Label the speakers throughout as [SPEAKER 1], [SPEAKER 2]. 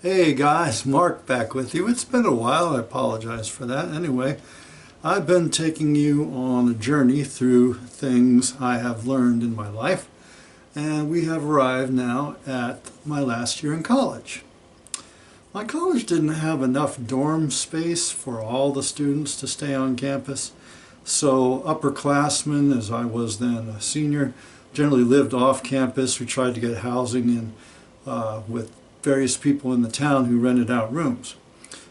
[SPEAKER 1] Hey guys, Mark back with you. It's been a while, I apologize for that. Anyway, I've been taking you on a journey through things I have learned in my life, and we have arrived now at my last year in college. My college didn't have enough dorm space for all the students to stay on campus, so upperclassmen, as I was then a senior, generally lived off campus. We tried to get housing in with various people in the town who rented out rooms.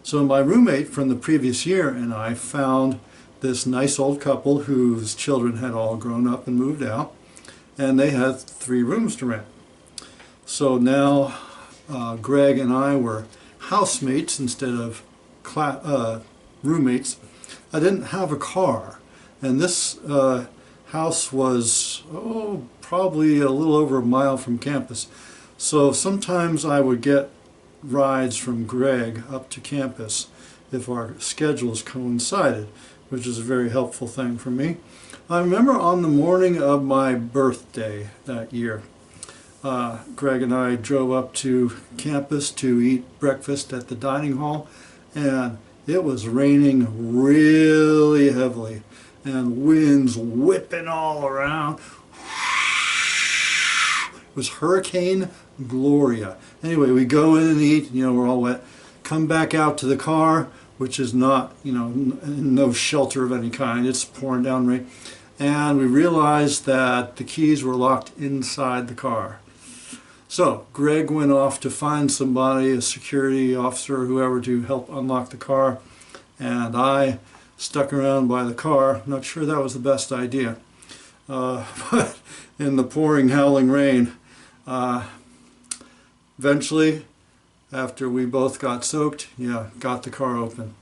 [SPEAKER 1] So my roommate from the previous year and I found this nice old couple whose children had all grown up and moved out, and they had 3 rooms to rent. So now Greg and I were housemates instead of roommates. I didn't have a car, and this house was probably a little over a mile from campus. So sometimes I would get rides from Greg up to campus if our schedules coincided, which is a very helpful thing for me. I remember on the morning of my birthday that year, Greg and I drove up to campus to eat breakfast at the dining hall, and it was raining really heavily and winds whipping all around. It was Hurricane Gloria. Anyway, we go in and eat, we're all wet, come back out to the car, which is not, no shelter of any kind, it's pouring down rain, and we realized that the keys were locked inside the car. So Greg went off to find somebody, a security officer or whoever, to help unlock the car, and I stuck around by the car. Not sure that was the best idea, but in the pouring, howling rain, eventually, after we both got soaked, got the car open.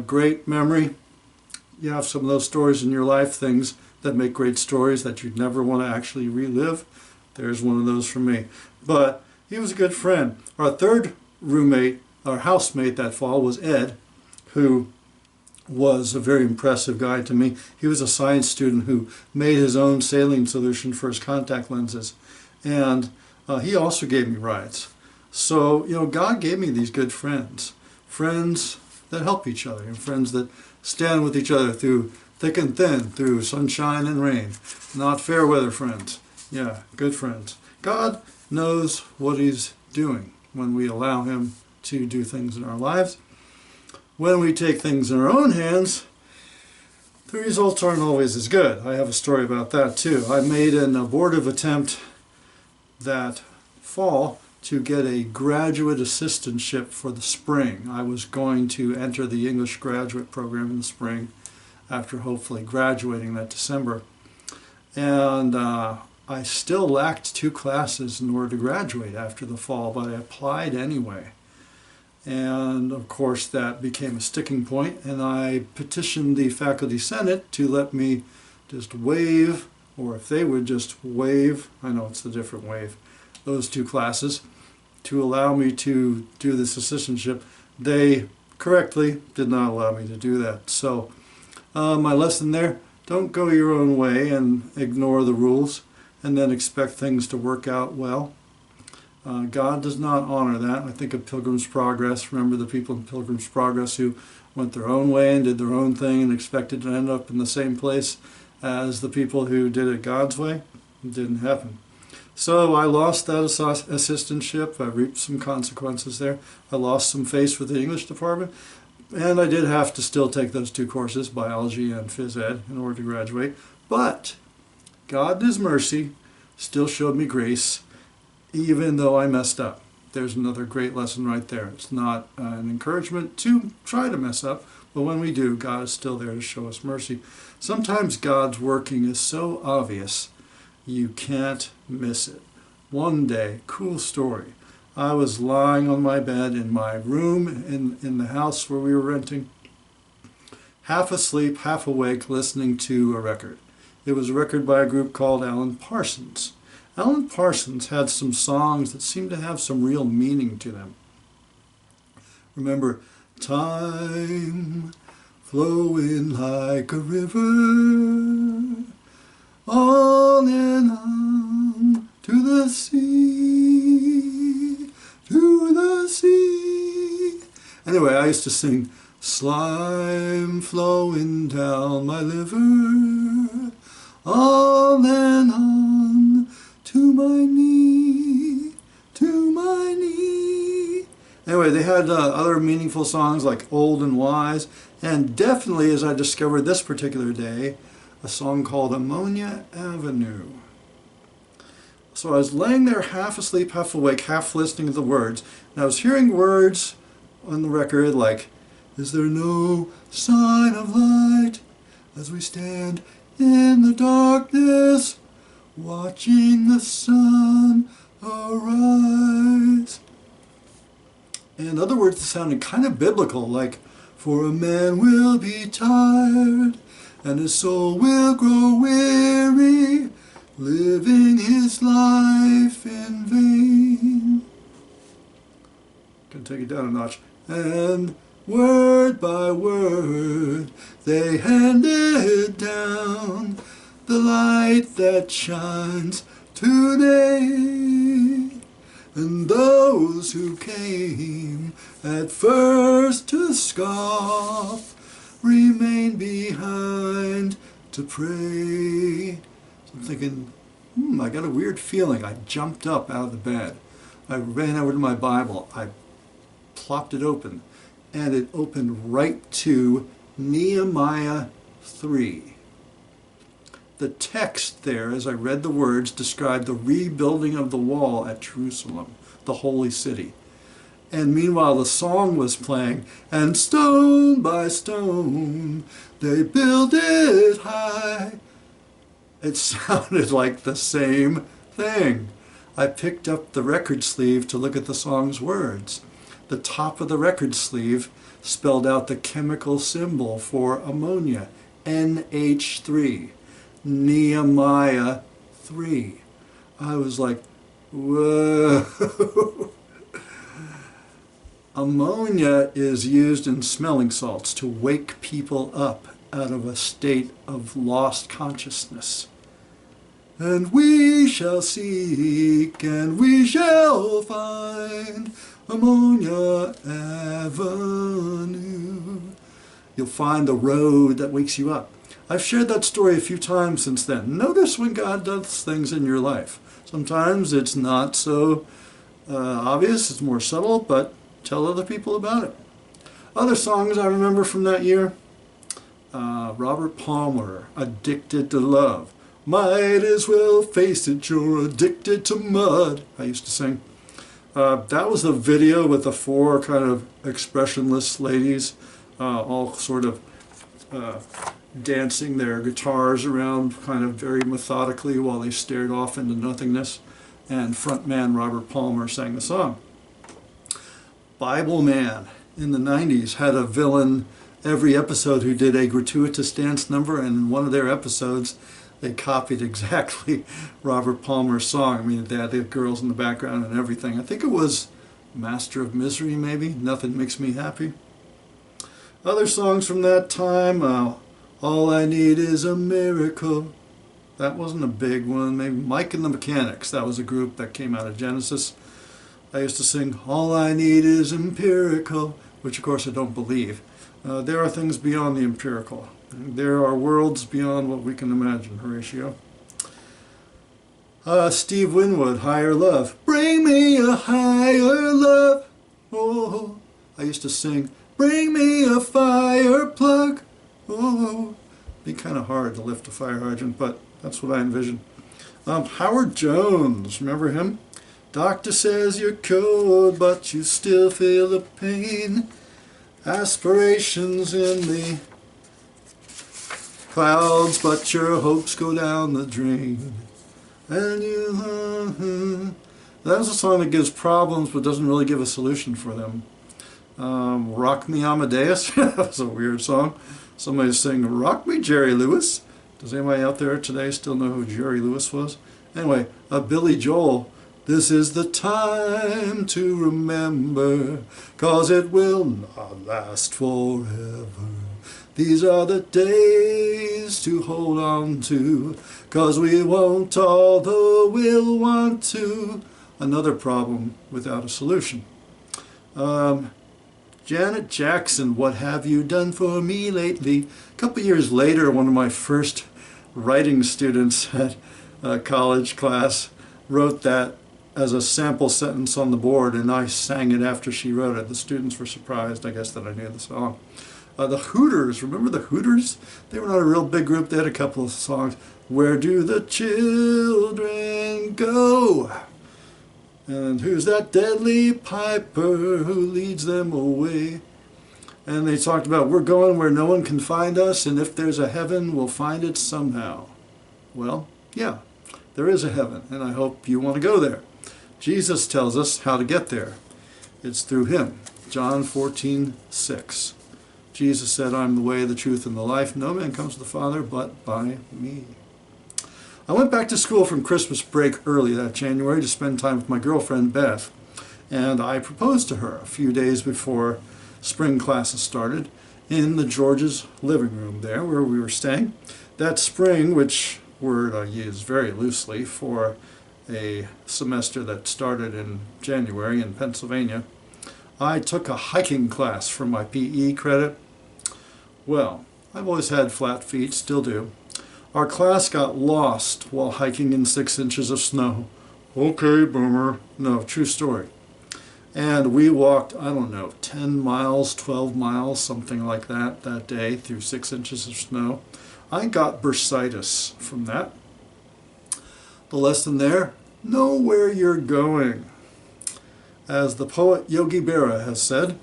[SPEAKER 1] Great memory. You have some of those stories in your life, things that make great stories that you'd never want to actually relive. There's one of those for me. But he was a good friend. Our third roommate, our housemate that fall, was Ed, who was a very impressive guy to me. He was a science student who made his own saline solution for his contact lenses. And he also gave me rides. So, God gave me these good friends. Friends that help each other, and friends that stand with each other through thick and thin, through sunshine and rain. Not fair weather friends. Yeah, good friends. God knows what He's doing when we allow Him to do things in our lives. When we take things in our own hands, the results aren't always as good. I have a story about that too. I made an abortive attempt that fall to get a graduate assistantship for the spring. I was going to enter the English graduate program in the spring after hopefully graduating that December. And I still lacked 2 classes in order to graduate after the fall, but I applied anyway. And of course that became a sticking point, and I petitioned the faculty senate to let me just waive, or if they would just waive, I know it's a different waive, those 2 classes to allow me to do this assistantship. They correctly did not allow me to do that. So my lesson there, don't go your own way and ignore the rules and then expect things to work out well. God does not honor that. I think of Pilgrim's Progress. Remember the people in Pilgrim's Progress who went their own way and did their own thing and expected to end up in the same place as the people who did it God's way? It didn't happen. So I lost that assistantship. I reaped some consequences there. I lost some face with the English department. And I did have to still take those 2 courses, biology and phys ed, in order to graduate. But God in His mercy still showed me grace, even though I messed up. There's another great lesson right there. It's not an encouragement to try to mess up, but when we do, God is still there to show us mercy. Sometimes God's working is so obvious, you can't miss it. One day, cool story, I was lying on my bed in my room in the house where we were renting, half asleep, half awake, listening to a record. It was a record by a group called Alan Parsons. Alan Parsons had some songs that seemed to have some real meaning to them. Remember, time flowing like a river, on and on to the sea, to the sea. Anyway, I used to sing, slime flowing down my liver, on and on, to my knee, to my knee. Anyway, they had other meaningful songs like Old and Wise, and definitely, as I discovered this particular day, a song called Ammonia Avenue. So I was laying there half asleep, half awake, half listening to the words, and I was hearing words on the record like, is there no sign of light as we stand in the darkness, watching the sun arise? In other words, it sounded kind of biblical, like, for a man will be tired, and his soul will grow weary, living his life in vain. Can take it down a notch. And word by word they handed down the light that shines today. And those who came at first to scoff remain behind to pray. So I'm thinking, I got a weird feeling. I jumped up out of the bed. I ran over to my Bible. I plopped it open, and it opened right to Nehemiah 3. The text there, as I read the words, described the rebuilding of the wall at Jerusalem, the holy city. And meanwhile the song was playing, and stone by stone they built it high. It sounded like the same thing. I picked up the record sleeve to look at the song's words. The top of the record sleeve spelled out the chemical symbol for ammonia, NH3. Nehemiah 3. I was like, whoa. Ammonia is used in smelling salts to wake people up out of a state of lost consciousness. And we shall seek and we shall find Ammonia Avenue. You'll find the road that wakes you up. I've shared that story a few times since then. Notice when God does things in your life. Sometimes it's not so obvious, it's more subtle, but tell other people about it. Other songs I remember from that year, Robert Palmer, Addicted to Love. Might as well face it, you're addicted to mud, I used to sing. That was the video with the four kind of expressionless ladies, all sort of dancing their guitars around kind of very methodically while they stared off into nothingness, and frontman Robert Palmer sang the song. Bible Man in the 90s had a villain every episode who did a gratuitous dance number, and in one of their episodes they copied exactly Robert Palmer's song. I mean, they had the girls in the background and everything. I think it was Master of Misery, maybe, Nothing Makes Me Happy. Other songs from that time, All I Need Is a Miracle. That wasn't a big one. Maybe Mike and the Mechanics. That was a group that came out of Genesis. I used to sing, All I Need Is Empirical, which of course I don't believe. There are things beyond the empirical. There are worlds beyond what we can imagine, Horatio. Steve Winwood, Higher Love. Bring me a higher love. Oh, I used to sing, Bring me a fire plug. Oh, be kind of hard to lift a fire hydrant, but that's what I envision. Howard Jones, remember him? Doctor says you're cold, but you still feel the pain. Aspirations in the clouds, but your hopes go down the drain. And you, that's a song that gives problems, but doesn't really give a solution for them. Rock Me Amadeus, that was a weird song. Somebody sang, Rock Me Jerry Lewis. Does anybody out there today still know who Jerry Lewis was? Anyway, Billy Joel, This is the time to remember, 'cause it will not last forever. These are the days to hold on to, 'cause we won't, although we'll want to. Another problem without a solution. Janet Jackson, What Have You Done For Me Lately? A couple years later, one of my first writing students at a college class wrote that as a sample sentence on the board, and I sang it after she wrote it. The students were surprised, I guess, that I knew the song. The Hooters, remember the Hooters? They were not a real big group. They had a couple of songs. Where do the children go? And who's that deadly piper who leads them away? And they talked about, we're going where no one can find us, and if there's a heaven, we'll find it somehow. Well, yeah, there is a heaven, and I hope you want to go there. Jesus tells us how to get there. It's through him. John 14:6. Jesus said, I'm the way, the truth, and the life. No man comes to the Father but by me. I went back to school from Christmas break early that January to spend time with my girlfriend, Beth. And I proposed to her a few days before spring classes started in the George's living room there where we were staying. That spring, which word I use very loosely for a semester that started in January in Pennsylvania, I took a hiking class for my PE credit. Well, I've always had flat feet, still do. Our class got lost while hiking in 6 inches of snow. Okay, boomer. No, true story. And we walked, I don't know, 10 miles, 12 miles, something like that day through 6 inches of snow. I got bursitis from that. The lesson there, know where you're going. As the poet Yogi Berra has said,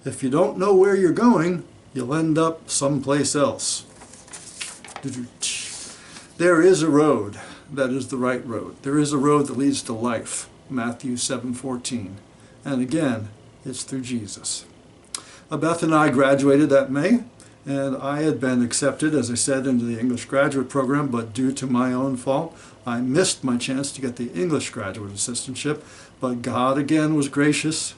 [SPEAKER 1] if you don't know where you're going, you'll end up someplace else. There is a road that is the right road. There is a road that leads to life, Matthew 7:14. And again, it's through Jesus. Beth and I graduated that May, and I had been accepted, as I said, into the English graduate program, but due to my own fault, I missed my chance to get the English graduate assistantship, but God again was gracious.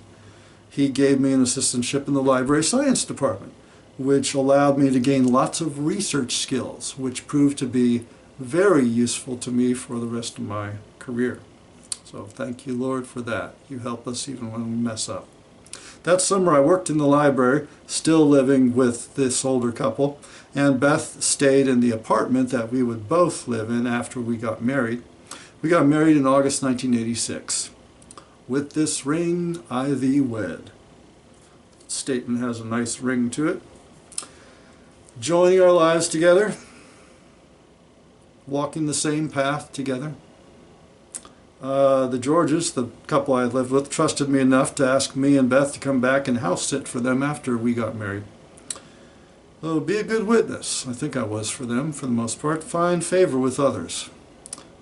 [SPEAKER 1] He gave me an assistantship in the library science department, which allowed me to gain lots of research skills, which proved to be very useful to me for the rest of my career. So thank you, Lord, for that. You help us even when we mess up. That summer I worked in the library, still living with this older couple, and Beth stayed in the apartment that we would both live in after we got married. We got married in August 1986. With this ring I thee wed. Statement has a nice ring to it. Joining our lives together, walking the same path together. The Georges, the couple I lived with, trusted me enough to ask me and Beth to come back and house sit for them after we got married. So be a good witness. I think I was for them, for the most part. Find favor with others.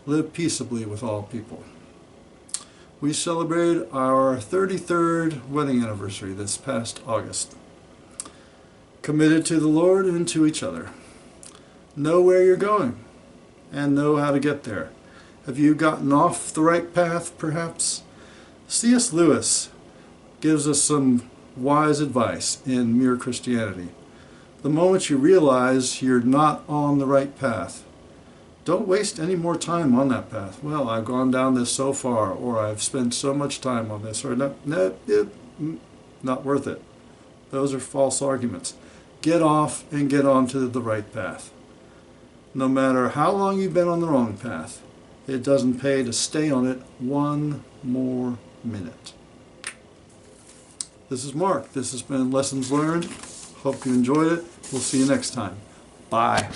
[SPEAKER 1] Live peaceably with all people. We celebrated our 33rd wedding anniversary this past August. Committed to the Lord and to each other. Know where you're going and know how to get there. Have you gotten off the right path, perhaps? C.S. Lewis gives us some wise advice in Mere Christianity. The moment you realize you're not on the right path, don't waste any more time on that path. Well, I've gone down this so far, or I've spent so much time on this, or not worth it. Those are false arguments. Get off and get onto the right path. No matter how long you've been on the wrong path, it doesn't pay to stay on it one more minute. This is Mark. This has been Lessons Learned. Hope you enjoyed it. We'll see you next time. Bye.